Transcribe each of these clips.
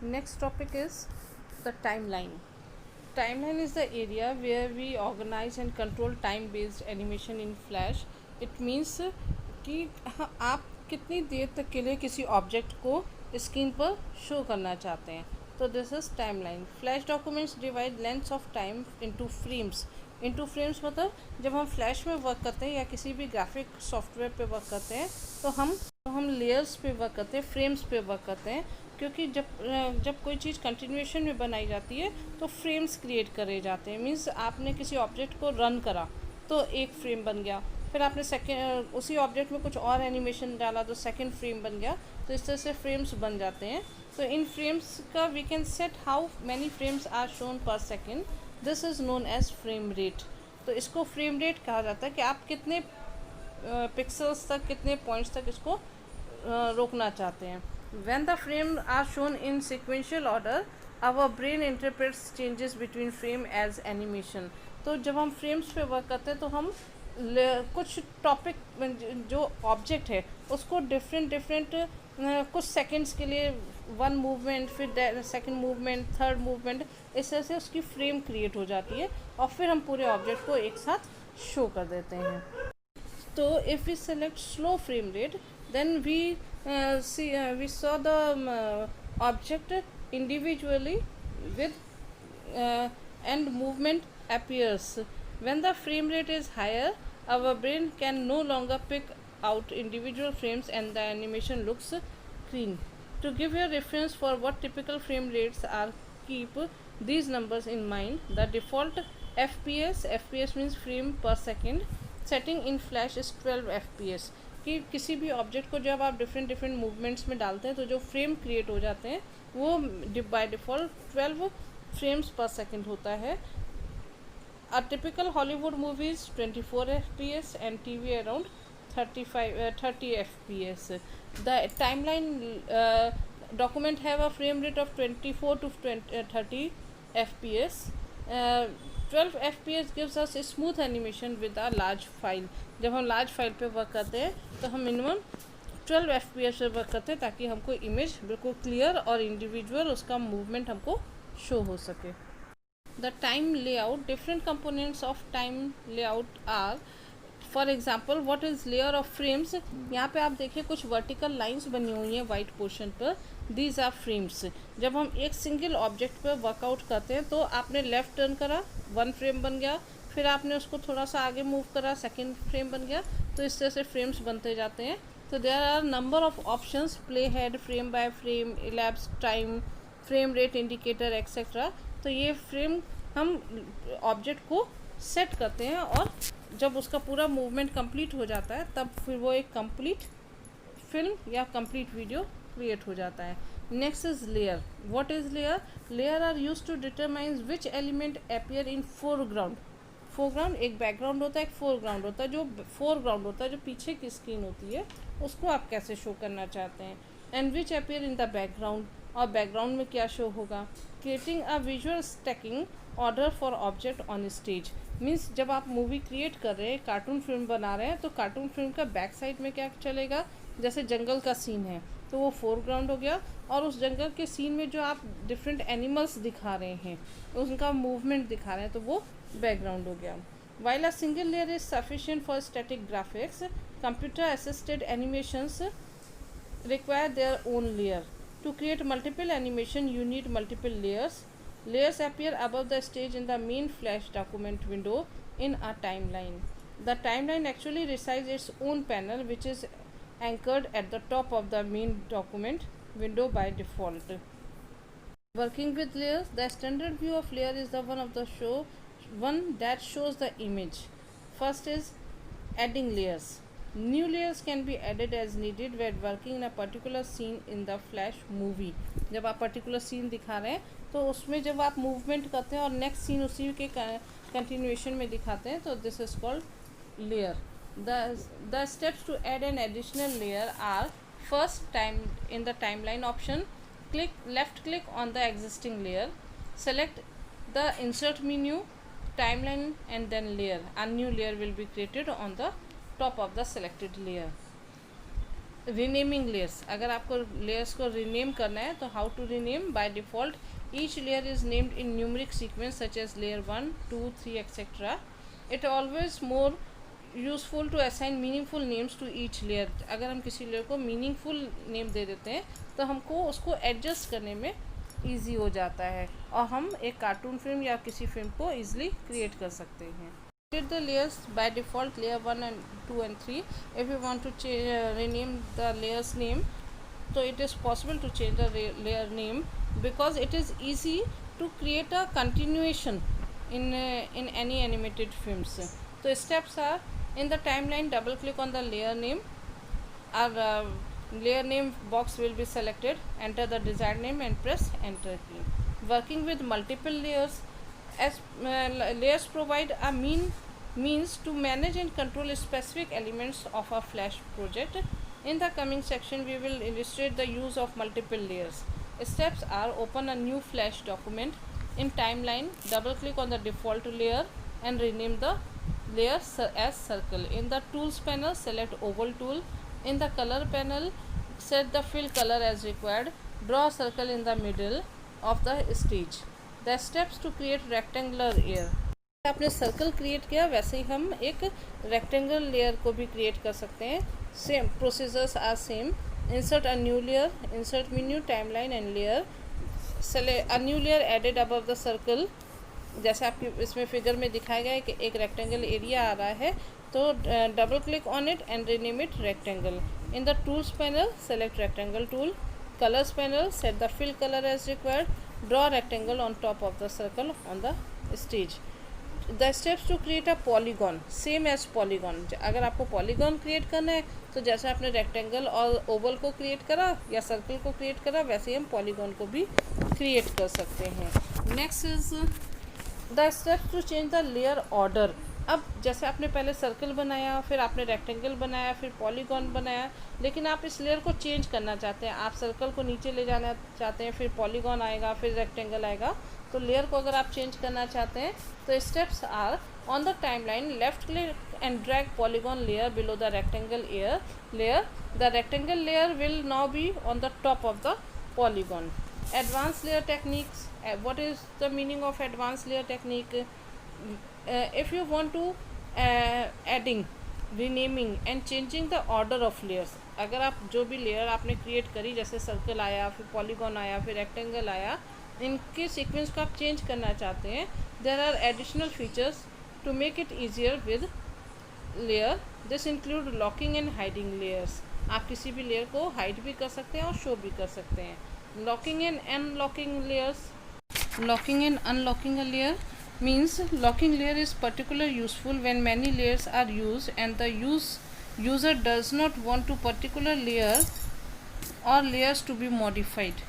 Next topic is the timeline. Timeline is the area where we organize and control time based animation in Flash. It means कि आप कितनी देर तक के लिए किसी ऑब्जेक्ट को स्क्रीन पर शो करना चाहते हैं. तो this is timeline. Flash documents divide lengths of time into frames. Into frames मतलब जब हम फ्लैश में वर्क करते हैं या किसी भी ग्राफिक सॉफ्टवेयर पे वर्क करते हैं तो हम लेयर्स पे वर्क करते हैं, फ्रेम्स पे वर्क करते हैं. क्योंकि जब कोई चीज़ कंटिन्यूएशन में बनाई जाती है तो फ्रेम्स क्रिएट करे जाते हैं. मीन्स आपने किसी ऑब्जेक्ट को रन करा तो एक फ्रेम बन गया, फिर आपने सेकेंड उसी ऑब्जेक्ट में कुछ और एनिमेशन डाला तो सेकेंड फ्रेम बन गया. तो इस तरह से फ्रेम्स बन जाते हैं. तो इन फ्रेम्स का we can set how many frames are shown per second. This is known as frame rate. तो इसको फ्रेम रेट कहा जाता है कि आप कितने पिक्सल्स तक, कितने पॉइंट्स तक इसको रोकना चाहते हैं. When the frames are shown in sequential order, our brain interprets changes between frame as animation. तो जब हम फ्रेम्स पे वर्क करते हैं तो हम कुछ टॉपिक जो ऑब्जेक्ट है उसको डिफरेंट कुछ सेकंड्स के लिए वन मूवमेंट, फिर सेकंड मूवमेंट, थर्ड मूवमेंट, इस तरह से उसकी फ्रेम क्रिएट हो जाती है और फिर हम पूरे ऑब्जेक्ट को एक साथ शो कर देते हैं. तो if we select slow frame rate then we saw the object individually with and movement appears. When the frame rate is higher, our brain can no longer pick out individual frames and the animation looks clean. To give you a reference for what typical frame rates are, keep these numbers in mind. The default fps means frame per second setting in Flash is 12 fps. कि किसी भी object को जब आप different movements में डालते हैं तो जो फ्रेम क्रिएट हो जाते हैं वो बाय डिफ़ॉल्ट 12 फ्रेम्स पर सेकंड होता है. A typical Hollywood movies 24 fps and TV around 30 fps. The timeline document have a frame rate of 24 to 30 fps. 12 fps gives us a smooth animation with a large file. जब हम large file पे work करते हैं तो हम minimum 12 fps पे work करते हैं ताकि हमको इमेज बिल्कुल क्लियर और इंडिविजुअल उसका मूवमेंट हमको शो हो सके. The time layout. Different components of time layout are, for example what is layer of frames. यहाँ पे आप देखिए कुछ वर्टिकल लाइंस बनी हुई हैं वाइट पोर्शन पर. These are frames. जब हम एक सिंगल ऑब्जेक्ट पर वर्कआउट करते हैं तो आपने लेफ़्ट टर्न करा, वन फ्रेम बन गया, फिर आपने उसको थोड़ा सा आगे मूव करा, सेकेंड फ्रेम बन गया. तो इस तरह से फ्रेम्स बनते जाते हैं. तो there are number of options, playhead, frame by frame, elapse time, frame rate indicator etcetera. तो ये फ्रेम हम ऑब्जेक्ट को सेट करते हैं और जब उसका पूरा मूवमेंट कंप्लीट हो जाता है तब फिर वो एक कंप्लीट फिल्म या कंप्लीट वीडियो क्रिएट हो जाता है. Next is layer. What is layer? Layer are use to determine which element appear in foreground. Foreground एक बैकग्राउंड होता है, एक फोरग्राउंड होता है. जो फोरग्राउंड होता है, जो पीछे की स्क्रीन होती है, उसको आप कैसे शो करना चाहते हैं. And which appear in the background, और बैकग्राउंड में क्या शो होगा. Creating a visual stacking order for object on stage. Means जब आप मूवी क्रिएट कर रहे हैं, कार्टून फिल्म बना रहे हैं, तो कार्टून फिल्म का बैक साइड में क्या चलेगा. जैसे जंगल का सीन है तो वो फोरग्राउंड हो गया, और उस जंगल के सीन में जो आप डिफरेंट एनिमल्स दिखा रहे हैं, उनका मूवमेंट दिखा रहे हैं, तो वो बैकग्राउंड हो गया. While a single layer is sufficient for static graphics, computer assisted animations require their own layer. To create multiple animation you need multiple layers. Layers appear above the stage in the main Flash document window in a timeline. The timeline actually resides its own panel which is anchored at the top of the main document window by default. Working with layers, the standard view of layer is the one that shows the image. First is adding layers. New layers can be added as needed when working in a particular scene in the Flash movie. जब आप particular scene दिखा रहे हैं तो उसमें जब आप movement करते हैं और नेक्स्ट सीन उसी के कंटिन्यूएशन में दिखाते हैं तो this is called layer. The steps to add an additional layer are: first, in the timeline option, left click on the existing layer, select the insert menu, timeline, and then layer. A new layer will be created on the top of the selected layer. Renaming layers, अगर आपको layers को rename करना है तो how to rename? By default each layer is named in numeric sequence such as layer 1, 2, 3 etcetera. It always more useful to assign meaningful names to each layer. अगर हम किसी layer को मीनिंगफुल नेम दे देते हैं तो हमको उसको एडजस्ट करने में ईजी हो जाता है और हम एक कार्टून फिल्म या किसी फिल्म को ईजिली क्रिएट कर सकते हैं. Create the layers by default layer 1 and 2 and 3. If you want to rename the layers name, so it is possible to change the layer name because it is easy to create a continuation in any animated films. So steps are, in the timeline double click on the layer name. Our layer name box will be selected, enter the desired name and press enter key. Working with multiple layers, as layers provide a means to manage and control specific elements of a Flash project. In the coming section, we will illustrate the use of multiple layers. Steps are: open a new Flash document. In timeline, double click on the default layer and rename the layer as circle. In the tools panel, select oval tool. In the color panel, set the fill color as required. Draw a circle in the middle of the stage. The steps to create rectangular layer. आपने circle create किया वैसे ही हम एक rectangle layer को भी create कर सकते हैं. Same procedures are same. Insert a new layer, insert menu, timeline and layer. Select a new layer added above the circle. जैसे आपकी इसमें फिगर में दिखाया गया है कि एक रेक्टेंगल एरिया आ रहा है, तो double click on it and rename it rectangle. In the tools panel, select rectangle tool. Colors panel, set the fill color as required. Draw a rectangle on top of the circle on the stage. The steps to create a polygon, same as polygon. अगर आपको polygon create करना है तो जैसे आपने rectangle और oval को create करा या circle को create करा, वैसे ही हम polygon को भी create कर सकते हैं. Next is the steps to change the layer order. अब जैसे आपने पहले सर्कल बनाया, फिर आपने रेक्टेंगल बनाया, फिर पॉलीगॉन बनाया, लेकिन आप इस लेयर को चेंज करना चाहते हैं. आप सर्कल को नीचे ले जाना चाहते हैं, फिर पॉलीगॉन आएगा, फिर रेक्टेंगल आएगा. तो लेयर को अगर आप चेंज करना चाहते हैं तो steps are: on the timeline left click and drag polygon layer below the rectangle layer. The rectangle layer will now be on the top of the polygon. Advance layer techniques. What is the meaning of advance layer technique? If you want to adding, renaming and changing the order of layers. अगर आप जो भी layer आपने create करी, जैसे circle आया, फिर polygon आया, फिर रेक्टेंगल आया, इनके सीक्वेंस को आप चेंज करना चाहते हैं, there are additional features to make it easier with layer. This include locking and hiding layers. आप किसी भी लेयर को हाइड भी कर सकते हैं और शो भी कर सकते हैं. Locking and unlocking layers. Locking and unlocking a layer means locking layer is particularly useful when many layers are used and the user does not want to particular layer or layers to be modified.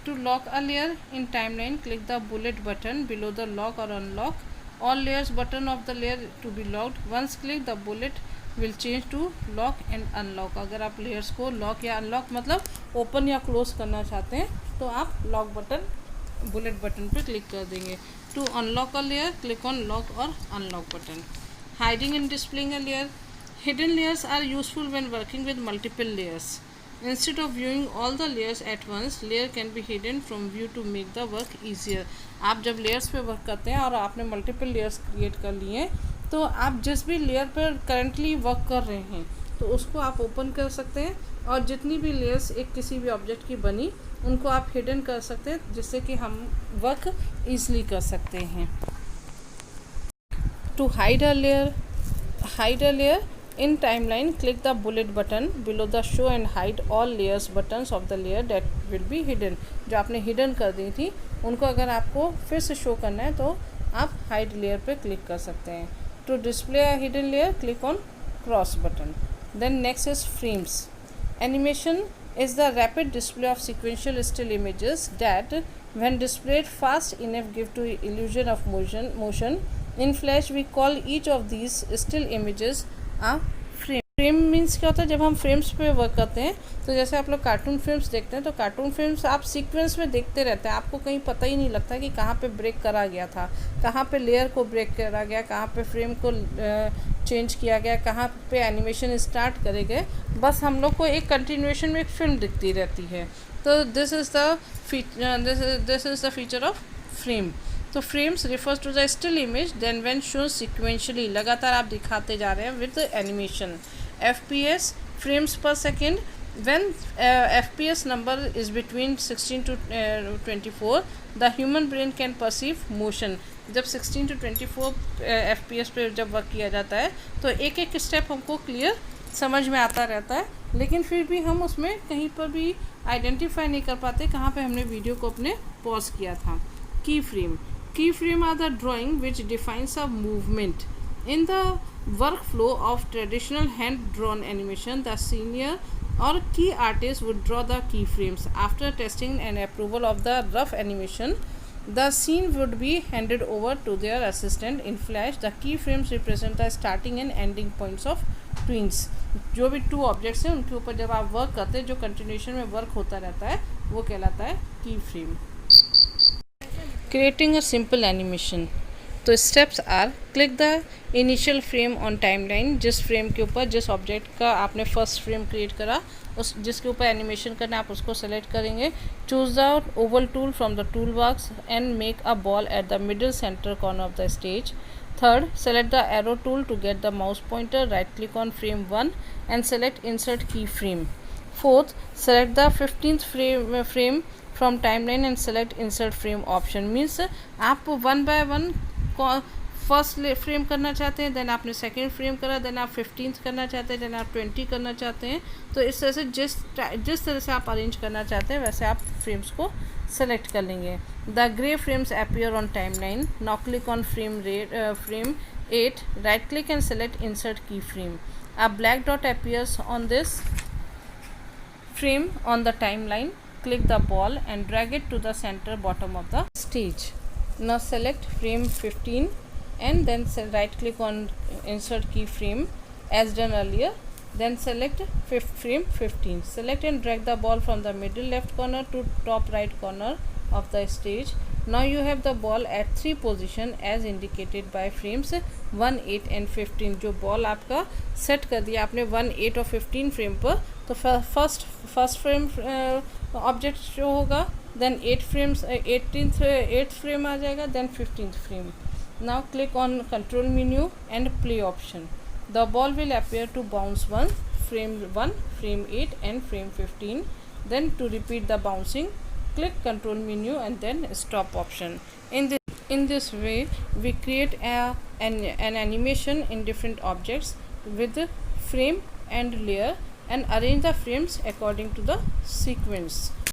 To lock a layer in timeline, click the bullet button below the lock or unlock all layers button of the layer to be locked. Once click, the bullet will change to lock and unlock. अगर आप layers को lock या unlock मतलब open या close करना चाहते हैं तो आप lock button, bullet button पे क्लिक कर देंगे. To unlock a layer, click on lock or unlock button. Hiding and displaying a layer. Hidden layers are useful when working with multiple layers. Instead of viewing all the layers at once, layer can be hidden from view to make the work easier. आप जब layers पे work करते हैं और आपने multiple layers create कर लिए, तो आप जिस भी layer पर currently वर्क कर रहे हैं तो उसको आप ओपन कर सकते हैं, और जितनी भी लेयर्स एक किसी भी ऑब्जेक्ट की बनी उनको आप हिडन कर सकते हैं, जिससे कि हम वर्क ईजिली कर सकते हैं. To hide a layer in timeline, click the bullet button below the show and hide all layers buttons of the layer that will be hidden. जो आपने हिडन कर दी थी उनको अगर आपको फिर से शो करना है तो आप हाइड लेयर पे क्लिक कर सकते हैं. To display a hidden layer, click on cross button. Then next is frames. Animation is the rapid display of sequential still images that, when displayed fast enough, give to illusion of motion. In Flash, we call each of these still images a frame. Frame means क्या होता है? जब हम frames पे work करते हैं तो जैसे आप लोग कार्टून फिल्म्स देखते हैं तो कार्टून फिल्म्स आप सीक्वेंस में देखते रहते हैं, आपको कहीं पता ही नहीं लगता कि कहाँ पे ब्रेक करा गया था, कहाँ पे लेयर को ब्रेक करा गया, कहाँ पे फ्रेम को चेंज किया गया, कहाँ पे एनिमेशन स्टार्ट करे गए, बस हम लोग को एक कंटिन्यूएशन में एक फिल्म दिखती रहती है। तो this is the feature of frame. तो frames refers to the still image then when shown sequentially, लगातार आप दिखाते जा रहे हैं with animation. FPS frames per second when FPS number is between 16 to 24 the human brain can perceive motion। जब 16 to 24 FPS पे जब वर्क किया जाता है तो एक एक स्टेप हमको क्लियर समझ में आता रहता है, लेकिन फिर भी हम उसमें कहीं पर भी आइडेंटिफाई नहीं कर पाते कहाँ पे हमने वीडियो को अपने पॉज किया था। Key frame are the drawing which defines a movement in the workflow of traditional hand drawn animation. The senior or key artist would draw the keyframes. After testing and approval of the rough animation, the scene would be handed over to their assistant in Flash. The keyframes represent the starting and ending points of twins। जो भी two objects हैं उनके ऊपर जब आप work करते हैं, जो कंटिन्यूएशन में वर्क होता रहता है, वो कहलाता है key frame. Creating a simple animation. तो steps are click the initial frame on timeline. जिस फ्रेम के ऊपर, जिस ऑब्जेक्ट का आपने फर्स्ट फ्रेम क्रिएट करा, उस जिसके ऊपर एनिमेशन करना है आप उसको सेलेक्ट करेंगे। Choose the oval tool from the tool box and make a ball at the middle centre corner of the stage. Third, select the arrow tool to get the mouse pointer, right click on frame 1 and select insert key frame. Fourth, select the 15th frame from timeline and select insert frame option. Means आप 1 by 1 first frame करना चाहते हैं, then आपने second frame करा, then आप 15th करना चाहते हैं, देन आप 20 करना चाहते हैं। तो इस तरह से जिस तरह से आप अरेंज करना चाहते हैं वैसे आप फ्रेम्स को सेलेक्ट कर लेंगे। The grey frames appear on timeline. Now click on frame 8, right click and select insert key frame. A black dot appears on this frame on the timeline. Click the ball and drag it to the center bottom of the stage. Now select frame 15 and then right click on insert keyframe as done earlier. Then select frame 15. Select and drag the ball from the middle left corner to top right corner of the stage. Now you have the ball at 3 position as indicated by frames 1, 8 and 15। जो ball आपका set कर दिया आपने 1, 8 और 15 frame पर, तो first frame object show होगा, then 8th frame आ जाएगा, then 15th frame. Now click on control menu and play option. The ball will appear to bounce frame 1, frame 8 and frame 15। Then to repeat the bouncing, click control menu and then stop option. In this way we create an animation in different objects with frame and layer and arrange the frames according to the sequence.